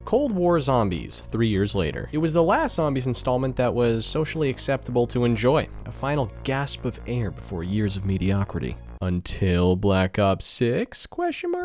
Cold War Zombies, 3 years later. It was the last Zombies installment that was socially acceptable to enjoy, a final gasp of air before years of mediocrity. Until Black Ops 6?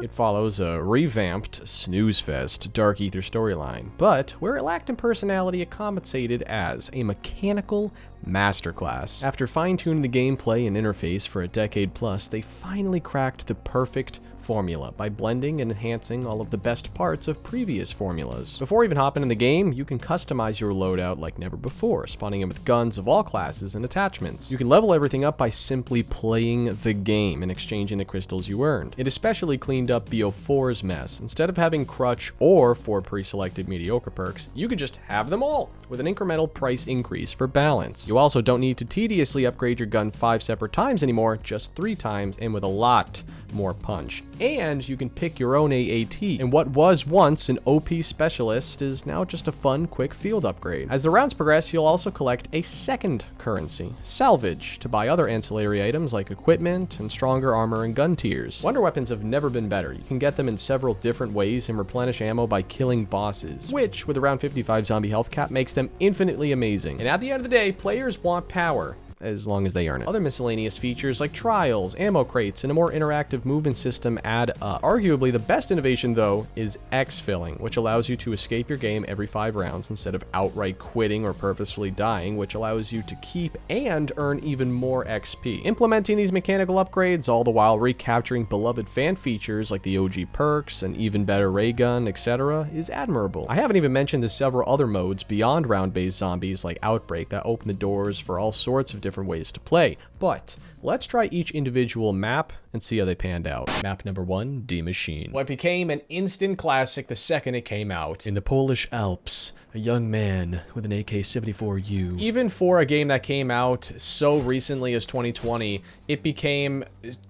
It follows a revamped snooze fest Dark Ether storyline, but where it lacked in personality, it compensated as a mechanical masterclass. After fine-tuning the gameplay and interface for a decade plus, they finally cracked the perfect formula by blending and enhancing all of the best parts of previous formulas. Before even hopping in the game, you can customize your loadout like never before, spawning in with guns of all classes and attachments. You can level everything up by simply playing the game and exchanging the crystals you earned. It especially cleaned up BO4's mess. Instead of having Crutch or 4 pre-selected mediocre perks, you could just have them all, with an incremental price increase for balance. You also don't need to tediously upgrade your gun 5 separate times anymore, just 3 times, and with a lot more punch. And you can pick your own AAT, and what was once an OP specialist is now just a fun, quick field upgrade. As the rounds progress, you'll also collect a second currency, salvage, to buy other ancillary items like equipment and stronger armor and gun tiers. Wonder weapons have never been better. You can get them in several different ways and replenish ammo by killing bosses, which, with around 55 zombie health cap, makes them infinitely amazing. And at the end of the day, players want power, as long as they earn it. Other miscellaneous features like trials, ammo crates, and a more interactive movement system add up. Arguably, the best innovation, though, is X-filling, which allows you to escape your game every 5 rounds instead of outright quitting or purposefully dying, which allows you to keep and earn even more XP. Implementing these mechanical upgrades, all the while recapturing beloved fan features like the OG perks, an even better ray gun, etc., is admirable. I haven't even mentioned the several other modes beyond round-based zombies like Outbreak that open the doors for all sorts of different ways to play, but let's try each individual map and see how they panned out. Map number 1, Maschine. What became an instant classic the second it came out. In the Polish Alps, a young man with an AK-74U. Even for a game that came out so recently as 2020, it became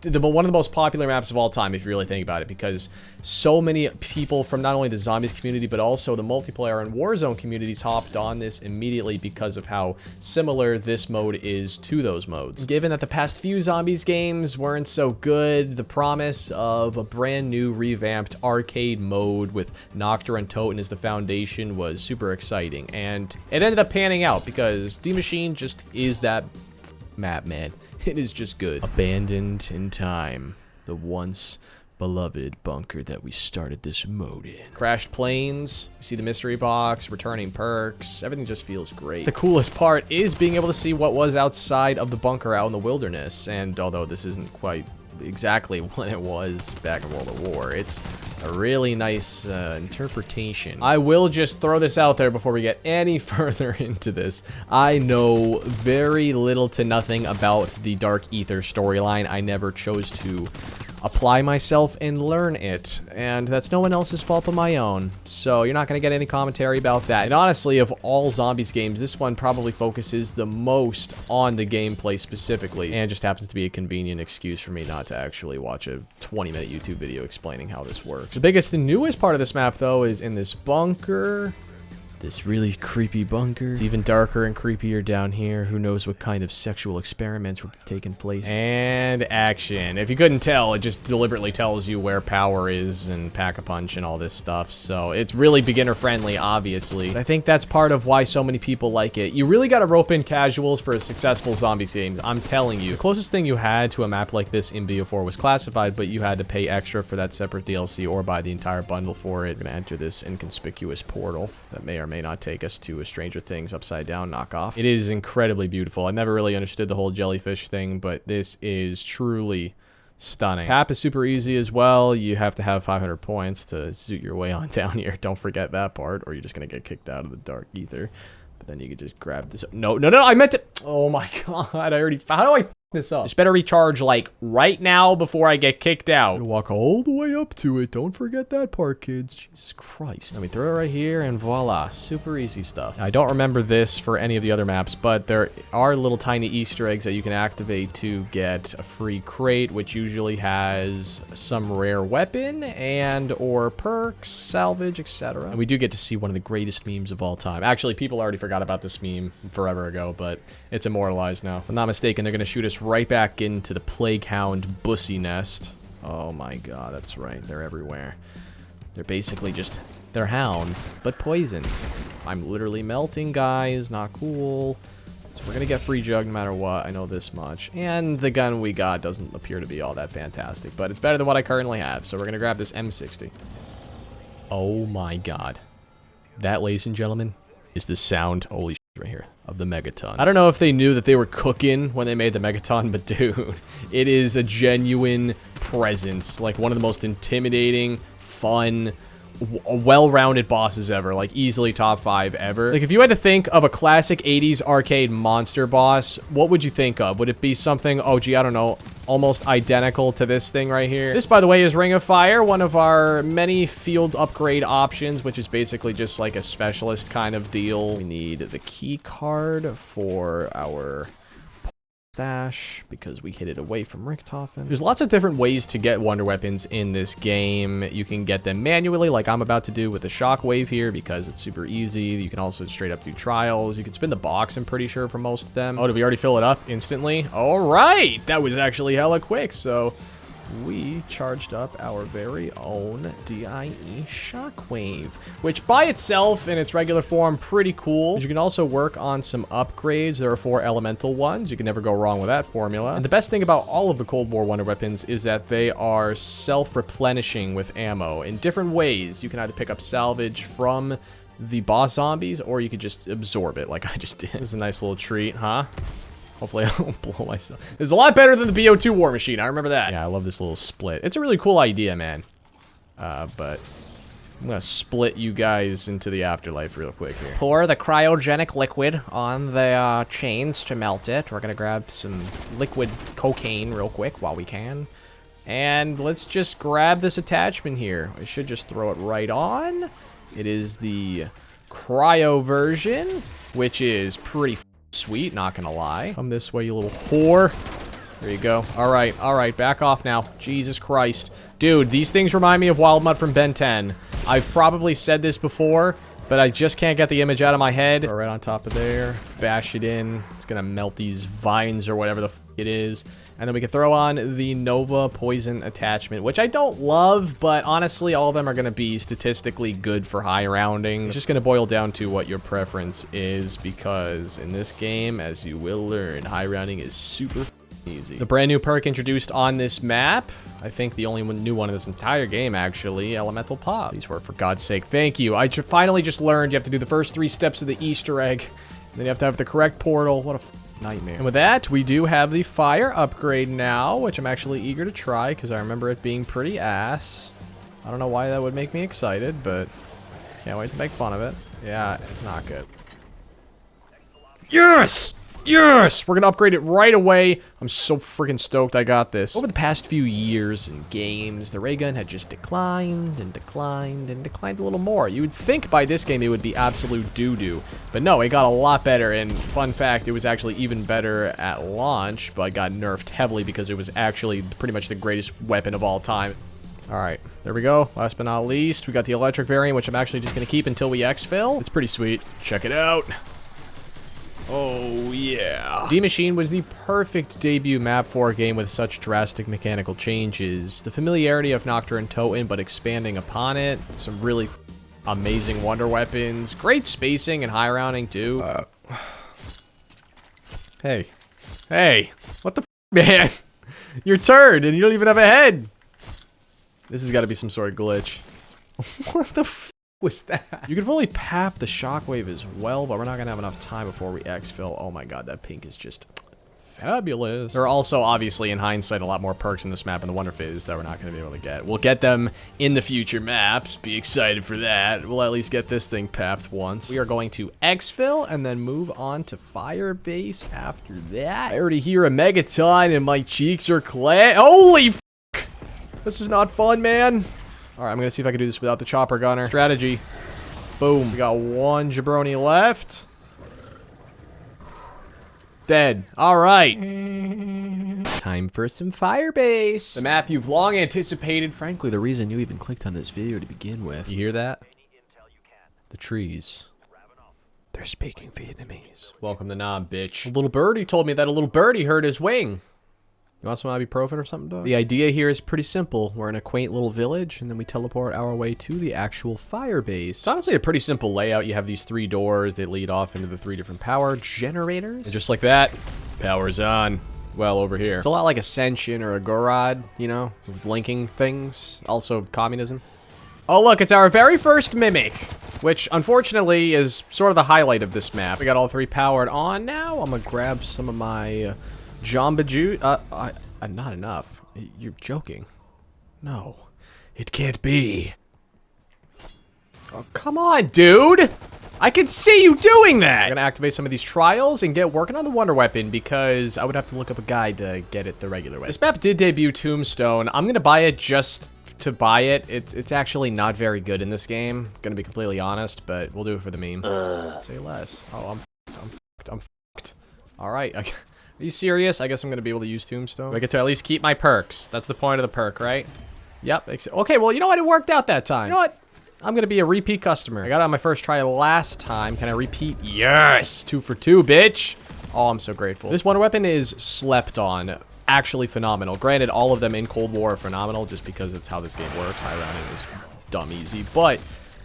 one of the most popular maps of all time, if you really think about it, because so many people from not only the zombies community, but also the multiplayer and Warzone communities hopped on this immediately because of how similar this mode is to those modes. Given that the past few zombies games weren't so good, the promise of a brand new revamped arcade mode with Nocturne and Toten as the foundation was super exciting, and it ended up panning out because Maschine just is that map, man. It is just good. Abandoned in time, the once beloved bunker that we started this mode in. Crashed planes, you see the mystery box, returning perks, everything just feels great. The coolest part is being able to see what was outside of the bunker out in the wilderness, and although this isn't quite exactly what it was back in World of War, it's a really nice interpretation. I will just throw this out there before we get any further into this. I know very little to nothing about the Dark Ether storyline. I never chose to apply myself and learn it, and that's no one else's fault but my own, so you're not going to get any commentary about that. And honestly, of all zombies games, this one probably focuses the most on the gameplay specifically, and just happens to be a convenient excuse for me not to actually watch a 20-minute YouTube video explaining how this works. The biggest and newest part of this map, though, is in this bunker. This really creepy bunker. It's even darker and creepier down here. Who knows what kind of sexual experiments were taking place. And action. If you couldn't tell, it just deliberately tells you where power is and Pack-a-Punch and all this stuff. So it's really beginner friendly, obviously. But I think that's part of why so many people like it. You really got to rope in casuals for a successful zombies game. I'm telling you. The closest thing you had to a map like this in BO4 was Classified, but you had to pay extra for that separate DLC or buy the entire bundle for it. We're gonna enter this inconspicuous portal that may or may not take us to a Stranger Things upside down knockoff. It is incredibly beautiful. I never really understood the whole jellyfish thing, but this is truly stunning. Tap is super easy as well. You have to have 500 points to zoot your way on down here. Don't forget that part, or you're just gonna get kicked out of the Dark Ether. But then you could just grab this. No, I meant to. Oh my god, I already. How do I this up? Just better recharge like right now before I get kicked out. Walk all the way up to it. Don't forget that part, kids. Jesus Christ. Let me throw it right here and voila. Super easy stuff. I don't remember this for any of the other maps, but there are little tiny Easter eggs that you can activate to get a free crate, which usually has some rare weapon and or perks, salvage, etc. And we do get to see one of the greatest memes of all time. Actually, people already forgot about this meme forever ago, but it's immortalized now. If I'm not mistaken, they're going to shoot us right back into the Plague Hound bussy nest. Oh my god, that's right. They're everywhere. They're basically just They're hounds, but poison. I'm literally melting, guys. Not cool. So we're gonna get free jug no matter what. I know this much. And the gun we got doesn't appear to be all that fantastic, but it's better than what I currently have. So we're gonna grab this M60. Oh my god. That, ladies and gentlemen, is the sound, holy shit, right here, of the Megaton. I don't know if they knew that they were cooking when they made the Megaton, but dude, it is a genuine presence. Like one of the most intimidating, fun, well-rounded bosses ever. Like easily top 5 ever. Like if you had to think of a classic 80s arcade monster boss, what would you think of? Would it be something, oh gee, I don't know, almost identical to this thing right here? This, by the way, is Ring of Fire, one of our many field upgrade options, which is basically just like a specialist kind of deal. We need the key card for our stash because we hid it away from Richtofen. There's lots of different ways to get wonder weapons in this game. You can get them manually, like I'm about to do with the shockwave here because it's super easy. You can also straight up do trials. You can spin the box, I'm pretty sure, for most of them. Oh, did we already fill it up instantly? All right, that was actually hella quick. So we charged up our very own DIE Shockwave, which by itself in its regular form, pretty cool. You can also work on some upgrades. There are 4 elemental ones. You can never go wrong with that formula. And the best thing about all of the Cold War wonder weapons is that they are self-replenishing with ammo in different ways. You can either pick up salvage from the boss zombies, or you could just absorb it like I just did. This is a nice little treat, huh? Hopefully I don't blow myself. It's a lot better than the BO2 War Machine. I remember that. Yeah, I love this little split. It's a really cool idea, man. But I'm going to split you guys into the afterlife real quick here. Pour the cryogenic liquid on the chains to melt it. We're going to grab some liquid cocaine real quick while we can. And let's just grab this attachment here. I should just throw it right on. It is the cryo version, which is pretty sweet, not gonna lie. Come this way, you little whore. There you go. All right, back off now. Jesus Christ. Dude, these things remind me of Wild Mud from Ben 10. I've probably said this before, but I just can't get the image out of my head. Throw right on top of there. Bash it in. It's gonna melt these vines or whatever the f it is. And then we can throw on the Nova Poison attachment, which I don't love, but honestly, all of them are going to be statistically good for high rounding. It's just going to boil down to what your preference is, because in this game, as you will learn, high rounding is super easy. The brand new perk introduced on this map, I think the only new one in this entire game, actually, Elemental Pop. These were, for God's sake, thank you. I finally just learned you have to do the first 3 steps of the Easter egg, and then you have to have the correct portal. What a nightmare. And with that, we do have the fire upgrade now, which I'm actually eager to try because I remember it being pretty ass. I don't know why that would make me excited, but can't wait to make fun of it. Yeah, it's not good. Yes! Yes! We're gonna upgrade it right away. I'm so freaking stoked I got this. Over the past few years in games, the ray gun had just declined and declined and declined a little more. You would think by this game it would be absolute doo-doo. But no, it got a lot better, and fun fact, it was actually even better at launch, but got nerfed heavily because it was actually pretty much the greatest weapon of all time. Alright, there we go. Last but not least, we got the electric variant, which I'm actually just gonna keep until we exfil. It's pretty sweet. Check it out. Oh, yeah. Maschine was the perfect debut map for a game with such drastic mechanical changes. The familiarity of Nocturne and Toten, but expanding upon it. Some really amazing wonder weapons. Great spacing and high rounding, too. Hey. Hey. What the f, man? Your turn, and you don't even have a head. This has got to be some sort of glitch. What the f was that? You can fully pap the shockwave as well, but we're not gonna have enough time before we exfil. Oh my god, that pink is just fabulous. There are also, obviously, in hindsight, a lot more perks in this map in the Wonder Phase that we're not gonna be able to get. We'll get them in the future maps. Be excited for that. We'll at least get this thing papped once. We are going to exfil and then move on to Firebase after that. I already hear a Megaton and my cheeks are holy f***! This is not fun, man. All right, I'm going to see if I can do this without the chopper gunner. Strategy. Boom. We got 1 jabroni left. Dead. All right. Time for some Firebase. The map you've long anticipated. Frankly, the reason you even clicked on this video to begin with. You hear that? The trees. They're speaking Vietnamese. Welcome to Nam, bitch. A little birdie told me that a little birdie hurt his wing. You want some ibuprofen or something, dog? The idea here is pretty simple. We're in a quaint little village, and then we teleport our way to the actual fire base. It's honestly a pretty simple layout. You have these 3 doors that lead off into the 3 different power generators. And just like that, power's on. Well, over here. It's a lot like Ascension or a Gorod, you know, linking things. Also, communism. Oh, look, it's our very first Mimic, which unfortunately is sort of the highlight of this map. We got all 3 powered on now. I'm gonna grab some of my Jamba Juice. Not enough. You're joking. No, it can't be. Oh, come on, dude. I can see you doing that. I'm gonna activate some of these trials and get working on the Wonder Weapon because I would have to look up a guide to get it the regular way. This map did debut Tombstone. I'm gonna buy it just to buy it. It's actually not very good in this game, gonna be completely honest, but we'll do it for the meme. Say less. Oh, I'm fucked. All right. Are you serious? I guess I'm gonna be able to use Tombstone. I get to at least keep my perks. That's the point of the perk, right? Yep. Okay, well, you know what? It worked out that time. You know what? I'm gonna be a repeat customer. I got it on my first try last time. Can I repeat? Yes! 2 for 2, bitch! Oh, I'm so grateful. This Wonder Weapon is slept on. Actually phenomenal. Granted, all of them in Cold War are phenomenal just because it's how this game works. High rounding is dumb easy, but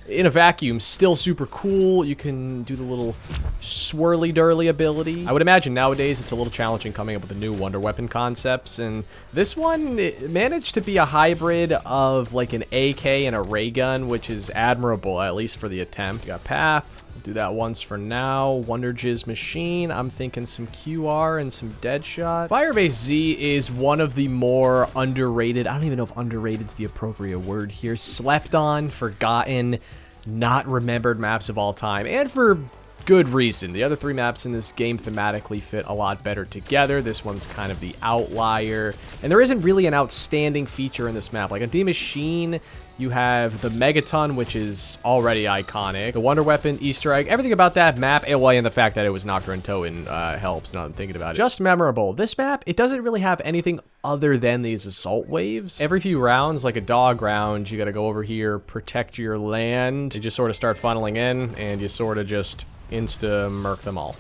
in a vacuum, still super cool. You can do the little swirly durly ability. I would imagine nowadays it's a little challenging coming up with the new Wonder Weapon concepts, and this one managed to be a hybrid of like an AK and a ray gun, which is admirable, at least for the attempt. You got Path. Do that once for now. Wonder Jizz Machine. I'm thinking some QR and some Deadshot. Firebase Z is one of the more underrated, I don't even know if underrated is the appropriate word here, slept on, forgotten, not remembered maps of all time, and for good reason. The other 3 maps in this game thematically fit a lot better together. This one's kind of the outlier, and there isn't really an outstanding feature in this map. Like a D Machine, you have the Megaton, which is already iconic. The Wonder Weapon, Easter egg, everything about that map, and the fact that it was Nocturne and Toten helps, now that I'm thinking about it. Just memorable. This map, it doesn't really have anything other than these assault waves. Every few rounds, like a dog round, you gotta go over here, protect your land. You just sort of start funneling in, and you sort of just insta-murk them all.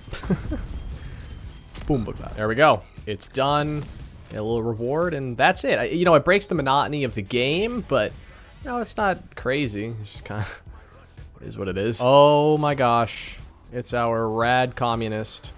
Boom, look at that. There we go. It's done. Get a little reward, and that's it. You know, it breaks the monotony of the game, but you know, it's not crazy. It's just kind of, it is what it is. Oh my gosh. It's our rad communist.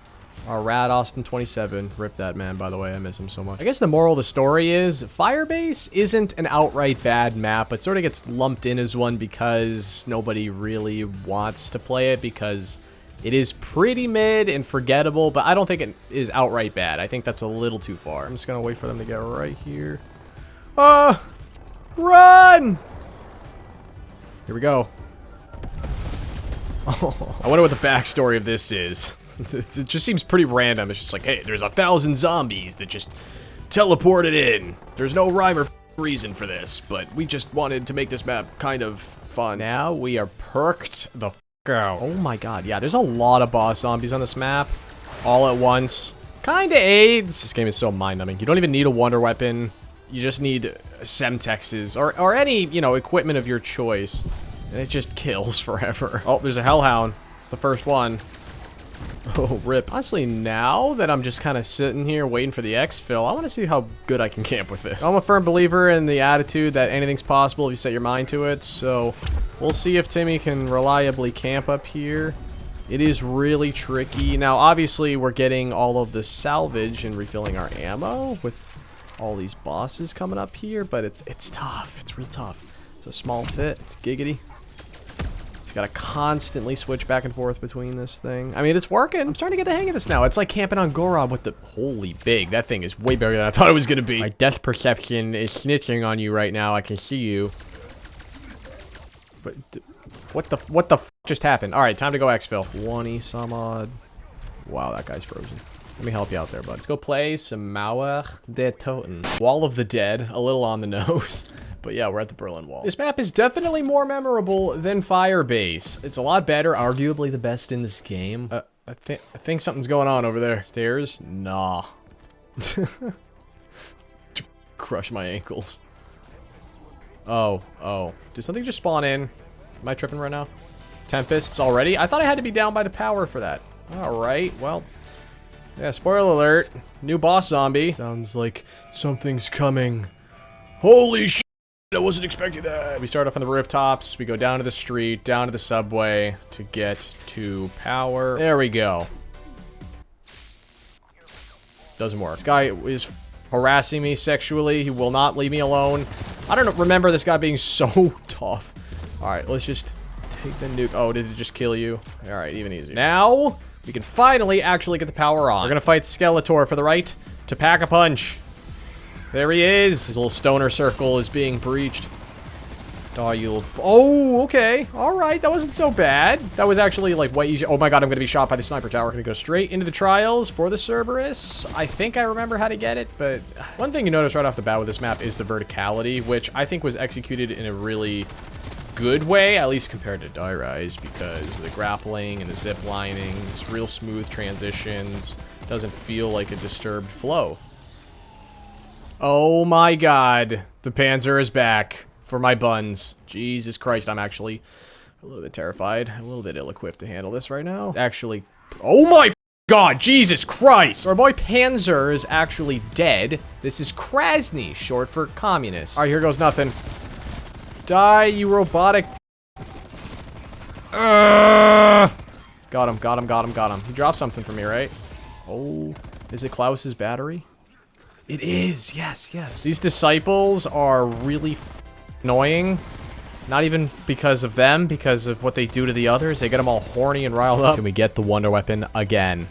Our rad Austin 27. Rip that man, by the way. I miss him so much. I guess the moral of the story is Firebase isn't an outright bad map, but sort of gets lumped in as one because nobody really wants to play it because it is pretty mid and forgettable, but I don't think it is outright bad. I think that's a little too far. I'm just going to wait for them to get right here. Run! Here we go. Oh, I wonder what the backstory of this is. It just seems pretty random. It's just like, hey, there's 1,000 zombies that just teleported in. There's no rhyme or reason for this, but we just wanted to make this map kind of fun. Now we are perked the f out. Oh my god, yeah, there's a lot of boss zombies on this map all at once. Kinda aids. This game is so mind-numbing. You don't even need a Wonder Weapon. You just need Semtexes or any, you know, equipment of your choice. And it just kills forever. Oh, there's a Hellhound. It's the first one. Oh, rip. Honestly, now that I'm just kind of sitting here waiting for the exfil, I want to see how good I can camp with this. I'm a firm believer in the attitude that anything's possible if you set your mind to it, so we'll see if Timmy can reliably camp up here. It is really tricky. Now, obviously, we're getting all of the salvage and refilling our ammo with all these bosses coming up here, but it's tough. It's real tough. It's a small fit. Giggity. He's got to constantly switch back and forth between this thing. I mean, it's working. I'm starting to get the hang of this now. It's like camping on Gorod with the... Holy big. That thing is way bigger than I thought it was going to be. My depth perception is snitching on you right now. I can see you. But what the f just happened? All right, time to go exfil. 20 some odd. Wow, that guy's frozen. Let me help you out there, bud. Let's go play some Mauer der Toten. Wall of the Dead. A little on the nose. But yeah, we're at the Berlin Wall. This map is definitely more memorable than Firebase. It's a lot better, arguably the best in this game. I think something's going on over there. Stairs? Nah. Crush my ankles. Oh. Did something just spawn in? Am I tripping right now? Tempests already? I thought I had to be down by the power for that. Alright, well. Yeah, spoiler alert. New boss zombie. Sounds like something's coming. Holy shit, I wasn't expecting that. We start off on the rooftops. We go down to the street, down to the subway to get to power. There we go. Doesn't work. This guy is harassing me sexually. He will not leave me alone. I don't remember this guy being so tough. All right, let's just take the nuke. Oh, did it just kill you? All right, even easier. Now we can finally actually get the power on. We're gonna fight Skeletor for the right to pack a punch. There he is. His little stoner circle is being breached. Oh, you little... Oh, okay. All right, that wasn't so bad. That was actually, like, way easier. Oh my god, I'm gonna be shot by the sniper tower. We're gonna go straight into the trials for the Cerberus. I think I remember how to get it, but... One thing you notice right off the bat with this map is the verticality, which I think was executed in a really good way, at least compared to Die Rise, because the grappling and the zip lining, it's real smooth transitions, doesn't feel like a disturbed flow. Oh my god, the Panzer is back for my buns. Jesus Christ, I'm actually a little bit terrified, a little bit ill-equipped to handle this right now. Actually, oh my god, Jesus Christ! Our boy Panzer is actually dead. This is Krasny, short for communist. All right, here goes nothing. Die, you robotic. Got him, got him, got him, got him. He dropped something for me, right? Oh, is it Klaus's battery? It is, yes, yes. These disciples are really annoying. Not even because of them, because of what they do to the others. They get them all horny and riled up. Can we get the wonder weapon again?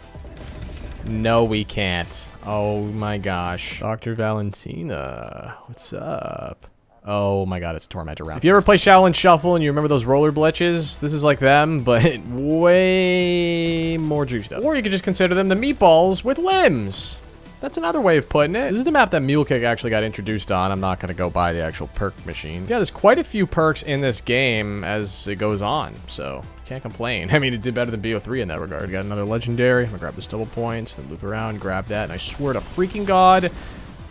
No, we can't. Oh my gosh. Dr. Valentina, what's up? Oh my god, it's a tormentor round. If you ever play Shaolin Shuffle and you remember those roller glitches, this is like them, but way more juiced up. Or you could just consider them the meatballs with limbs. That's another way of putting it. This is the map that Mule Kick actually got introduced on. I'm not going to go buy the actual perk machine. Yeah, there's quite a few perks in this game as it goes on, so can't complain. I mean, it did better than BO3 in that regard. Got another legendary. I'm going to grab this double points, then loop around, grab that, and I swear to freaking god,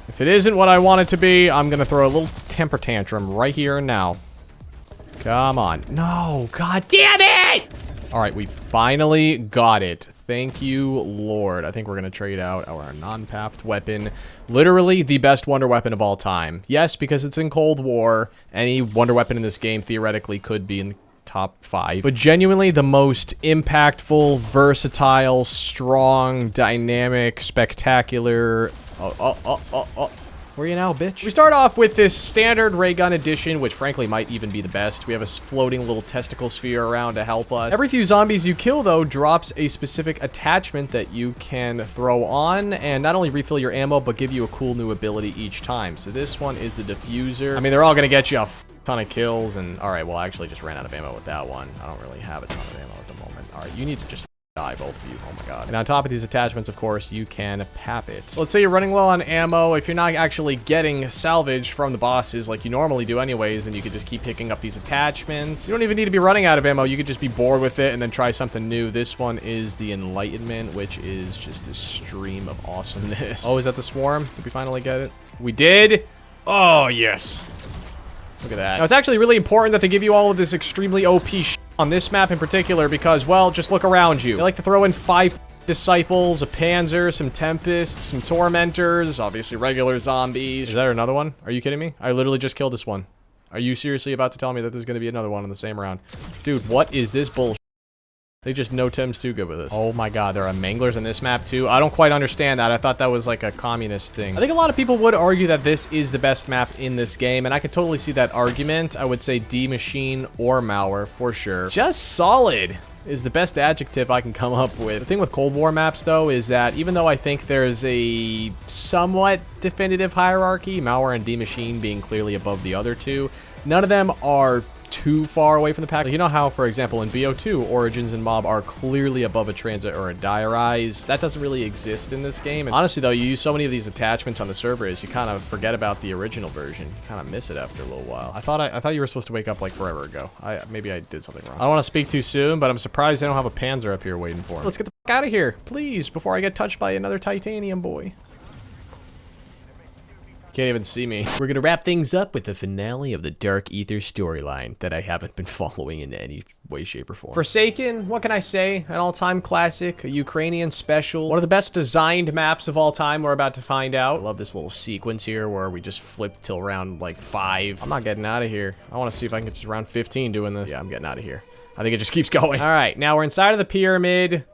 if it isn't what I want it to be, I'm going to throw a little temper tantrum right here and now. Come on. No, god damn it! All right, we finally got it. Thank you, Lord. I think we're going to trade out our non-papped weapon. Literally the best wonder weapon of all time. Yes, because it's in Cold War. Any wonder weapon in this game theoretically could be in the top 5. But genuinely the most impactful, versatile, strong, dynamic, spectacular... Where are you now, bitch? We start off with this standard ray gun edition, which frankly might even be the best. We have a floating little testicle sphere around to help us. Every few zombies you kill, though, drops a specific attachment that you can throw on and not only refill your ammo, but give you a cool new ability each time. So this one is the diffuser. I mean, they're all going to get you a ton of kills. And all right, well, I actually just ran out of ammo with that one. I don't really have a ton of ammo at the moment. All right, you need to just... die, both of you. Oh my god. And on top of these attachments, of course, you can pap it. Let's say you're running low on ammo. If you're not actually getting salvage from the bosses like you normally do anyways, then you could just keep picking up these attachments. You don't even need to be running out of ammo. You could just be bored with it and then try something new. This one is the Enlightenment, which is just this stream of awesomeness. Oh, is that the Swarm? Did we finally get it? We did? Oh, yes. Look at that. Now, it's actually really important that they give you all of this extremely OP shit on this map in particular because, well, just look around you. They like to throw in 5 disciples, a Panzer, some Tempests, some Tormentors, obviously regular zombies. Is there another one? Are you kidding me? I literally just killed this one. Are you seriously about to tell me that there's going to be another one in the same round? Dude, what is this bullshit? They just know Tim's too good with this. Oh my god, there are manglers in this map too. I don't quite understand that. I thought that was like a communist thing. I think a lot of people would argue that this is the best map in this game, and I could totally see that argument. I would say D Maschine or Mauer for sure. Just solid is the best adjective I can come up with. The thing with Cold War maps though is that even though I think there's a somewhat definitive hierarchy, Mauer and D Maschine being clearly above the other two, none of them are too far away from the pack. Like, you know how, for example, in BO2, Origins and Mob are clearly above a Transit or a Die Rise? That doesn't really exist in this game. And honestly, though, you use so many of these attachments on the servers, you kind of forget about the original version. You kind of miss it after a little while. I thought you were supposed to wake up like forever ago. Maybe I did something wrong. I don't want to speak too soon, but I'm surprised they don't have a Panzer up here waiting for me. Let's get the fuck out of here, please, before I get touched by another titanium boy. Can't even see me. We're gonna wrap things up with the finale of the Dark Ether storyline that I haven't been following in any way, shape, or form. Forsaken, what can I say? An all-time classic, a Ukrainian special, one of the best designed maps of all time we're about to find out. I love this little sequence here where we just flip till round like 5. I'm not getting out of here. I want to see if I can get to round 15 doing this. Yeah, I'm getting out of here. I think it just keeps going. All right, now we're inside of the pyramid.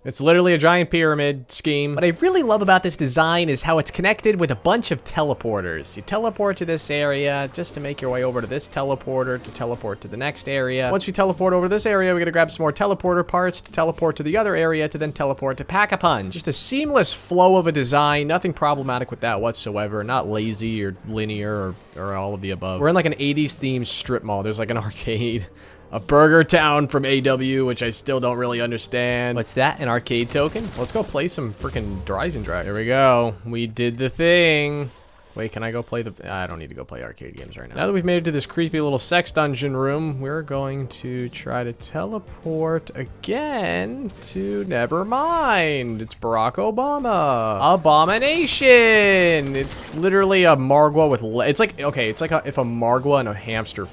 It's literally a giant pyramid scheme. What I really love about this design is how it's connected with a bunch of teleporters. You teleport to this area just to make your way over to this teleporter to teleport to the next area. Once you teleport over to this area, we gotta grab some more teleporter parts to teleport to the other area to then teleport to Pack-a-Punch. Just a seamless flow of a design. Nothing problematic with that whatsoever. Not lazy or linear or all of the above. We're in like an 80s themed strip mall. There's like an arcade. A Burger Town from AW, which I still don't really understand. What's that? An arcade token? Let's go play some freaking Rise and Drive. There we go. We did the thing. Wait, can I go play the... I don't need to go play arcade games right now. Now that we've made it to this creepy little sex dungeon room, we're going to try to teleport again to... Never mind. It's Barack Obama. Abomination. It's literally a Margwa with... It's like... Okay, it's like if a Margwa and a hamster...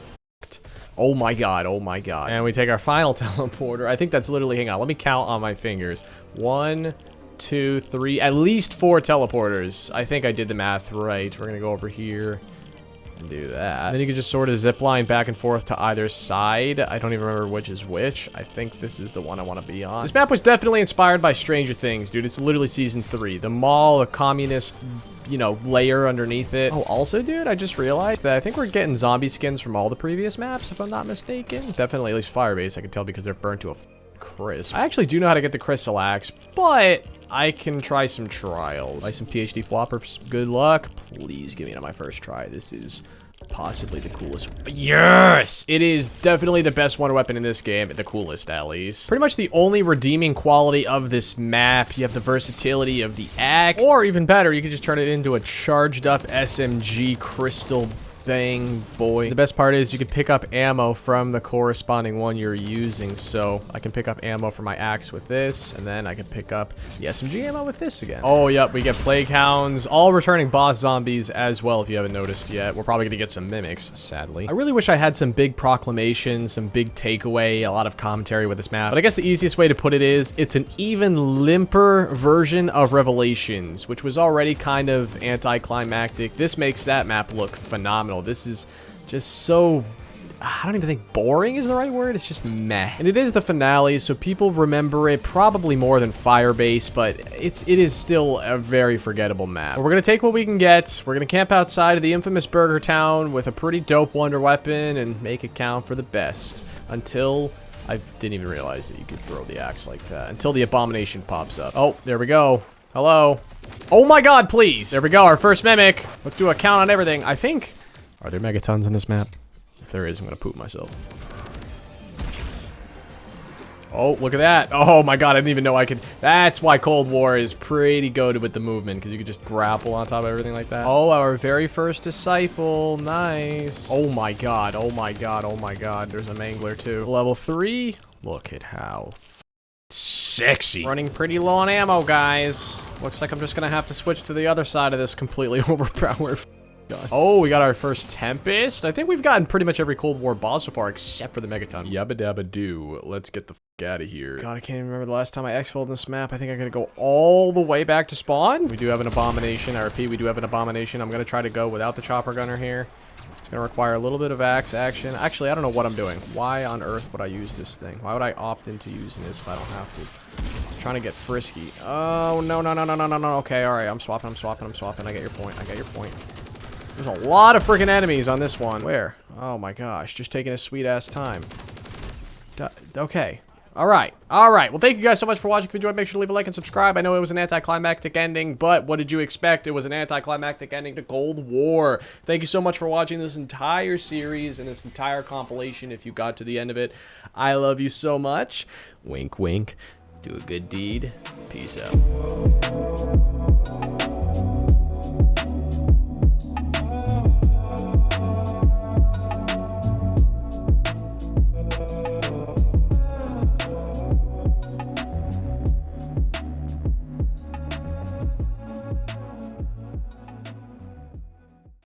Oh my god, oh my god. And we take our final teleporter. I think that's literally, hang on, let me count on my fingers. 1, 2, 3, at least 4 teleporters. I think I did the math right. We're gonna go over here and do that. And then you can just sort of zip line back and forth to either side. I don't even remember which is which. I think this is the one I want to be on. This map was definitely inspired by Stranger Things, dude. It's literally season 3. The mall, the communist... you know, layer underneath it. Oh, also, dude, I just realized that I think we're getting zombie skins from all the previous maps, if I'm not mistaken. Definitely, at least Firebase, I can tell because they're burnt to a crisp. I actually do know how to get the crystal axe, but I can try some trials. Buy some PhD floppers. Good luck. Please give me it on my first try. This is possibly the coolest. Yes! It is definitely the best wonder weapon in this game. The coolest, at least. Pretty much the only redeeming quality of this map. You have the versatility of the axe. Or even better, you can just turn it into a charged up SMG crystal thing, boy. The best part is you can pick up ammo from the corresponding one you're using. So I can pick up ammo for my axe with this, and then I can pick up the SMG ammo with this again. Oh, yep, we get plague hounds, all returning boss zombies as well, if you haven't noticed yet. We're probably gonna get some mimics, sadly. I really wish I had some big proclamation, some big takeaway, a lot of commentary with this map. But I guess the easiest way to put it is it's an even limper version of Revelations, which was already kind of anticlimactic. This makes that map look phenomenal. This is just so... I don't even think boring is the right word. It's just meh. And it is the finale, so people remember it probably more than Firebase, but it is still a very forgettable map. But we're going to take what we can get. We're going to camp outside of the infamous Burger Town with a pretty dope wonder weapon and make it count for the best. Until... I didn't even realize that you could throw the axe like that. Until the abomination pops up. Oh, there we go. Hello. Oh my god, please. There we go, our first mimic. Let's do a count on everything. I think... Are there megatons on this map? If there is, I'm gonna poop myself. Oh, look at that. Oh my god, I didn't even know I could... That's why Cold War is pretty goated with the movement, because you could just grapple on top of everything like that. Oh, our very first disciple. Nice. Oh my god, oh my god, oh my god. There's a mangler too. Level 3. Look at how sexy. Running pretty low on ammo, guys. Looks like I'm just gonna have to switch to the other side of this completely overpowered. God. Oh, we got our first Tempest. I think we've gotten pretty much every Cold War boss so far, except for the Megaton. Yabba dabba doo. Let's get the f out of here. God, I can't even remember the last time I exfilled this map. I think I gotta go all the way back to spawn. We do have an abomination. I repeat, we do have an abomination. I'm gonna try to go without the chopper gunner here. It's gonna require a little bit of axe action. Actually, I don't know what I'm doing. Why on earth would I use this thing? Why would I opt into using this if I don't have to? I'm trying to get frisky. Oh, no, no, no, no, no, no, no. Okay, alright. I'm swapping, I'm swapping, I'm swapping. I get your point. I get your point. There's a lot of freaking enemies on this one. Where? Oh my gosh, just taking a sweet ass time. Okay. Alright. Alright. Well, thank you guys so much for watching. If you enjoyed, make sure to leave a like and subscribe. I know it was an anticlimactic ending, but what did you expect? It was an anticlimactic ending to Cold War. Thank you so much for watching this entire series and this entire compilation if you got to the end of it. I love you so much. Wink, wink. Do a good deed. Peace out.